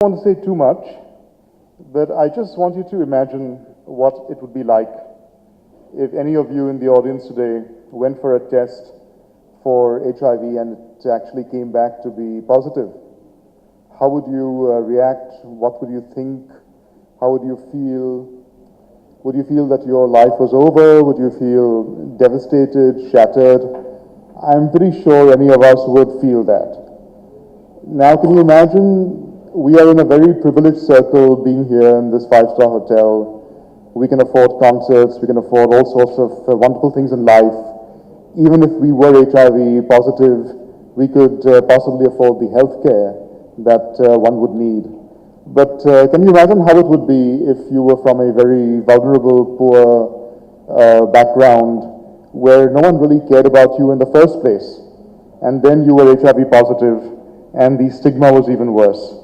I don't want to say too much, but I just want you to imagine what it would be like if any of you in the audience today went for a test for HIV and it actually came back to be positive. How would you react? What would you think? How would you feel? Would you feel that your life was over? Would you feel devastated, shattered? I'm pretty sure any of us would feel that. Now, can you imagine we are in a very privileged circle being here in this five-star hotel. We can afford concerts, we can afford all sorts of wonderful things in life. Even if we were HIV positive, we could possibly afford the health care that one would need. But can you imagine how it would be if you were from a very vulnerable, poor background where no one really cared about you in the first place, and then you were HIV positive and the stigma was even worse.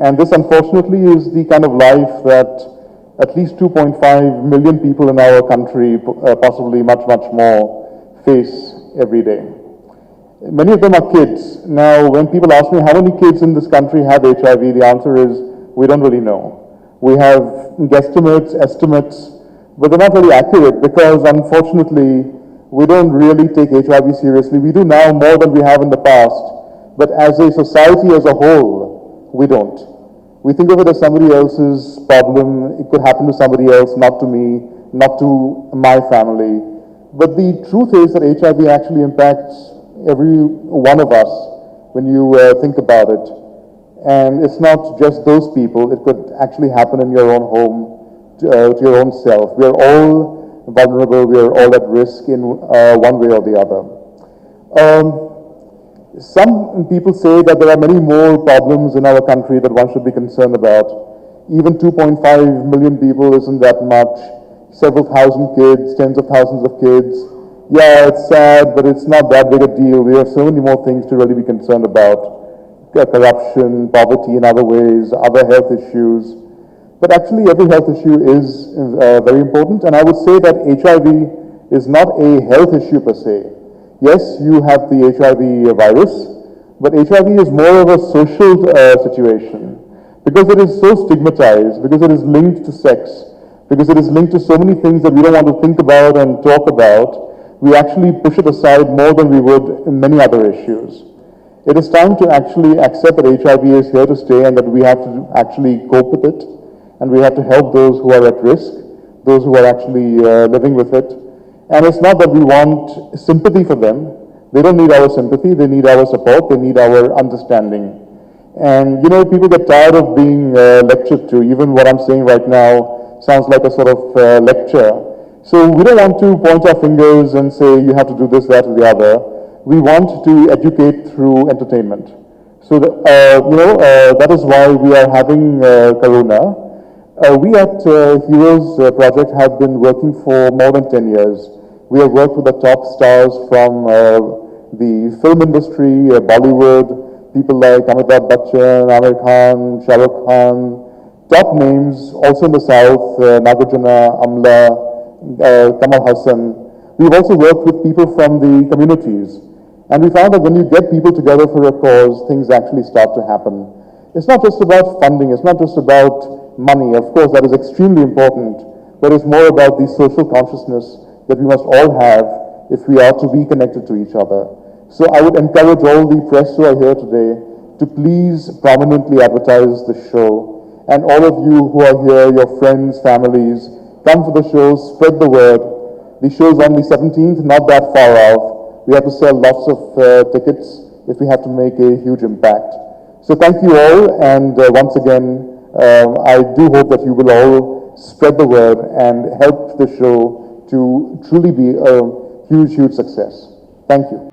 And this, unfortunately, is the kind of life that at least 2.5 million people in our country, possibly much, much more, face every day. Many of them are kids. Now, when people ask me how many kids in this country have HIV, the answer is, we don't really know. We have guesstimates, estimates, but they're not really accurate because, unfortunately, we don't really take HIV seriously. We do now more than we have in the past, but as a society as a whole, we don't. We think of it as somebody else's problem. It could happen to somebody else, not to me, not to my family. But the truth is that HIV actually impacts every one of us when you think about it. And it's not just those people. It could actually happen in your own home, to your own self. We are all vulnerable. We are all at risk in one way or the other. Some people say that there are many more problems in our country that one should be concerned about. Even 2.5 million people isn't that much. Several thousand kids, tens of thousands of kids. Yeah, it's sad, but it's not that big a deal. We have so many more things to really be concerned about. Corruption, poverty in other ways, other health issues. But actually, every health issue is very important. And I would say that HIV is not a health issue per se. Yes, you have the HIV virus, but HIV is more of a social situation because it is so stigmatized, because it is linked to sex, because it is linked to so many things that we don't want to think about and talk about. We actually push it aside more than we would in many other issues. It is time to actually accept that HIV is here to stay and that we have to actually cope with it, and we have to help those who are at risk, those who are actually living with it. And it's not that we want sympathy for them. They don't need our sympathy. They need our support. They need our understanding. And, you know, people get tired of being lectured to. Even what I'm saying right now sounds like a sort of lecture. So we don't want to point our fingers and say, you have to do this, that, or the other. We want to educate through entertainment. So, that is why we are having Karuna. We at Heroes Project have been working for more than 10 years. We have worked with the top stars from the film industry, Bollywood, people like Amitabh Bachchan, Amir Khan, Shah Rukh Khan, top names, also in the South, Nagarjuna, Amla, Kamal Hassan. We've also worked with people from the communities. And we found that when you get people together for a cause, things actually start to happen. It's not just about funding, it's not just about money. Of course, that is extremely important, but it's more about the social consciousness that we must all have if we are to be connected to each other. So I would encourage all the press who are here today to please prominently advertise the show. And all of you who are here, your friends, families, come for the show, spread the word. The show's on the 17th, not that far off. We have to sell lots of tickets if we have to make a huge impact. So thank you all, and once again, I do hope that you will all spread the word and help the show to truly be a huge, huge success. Thank you.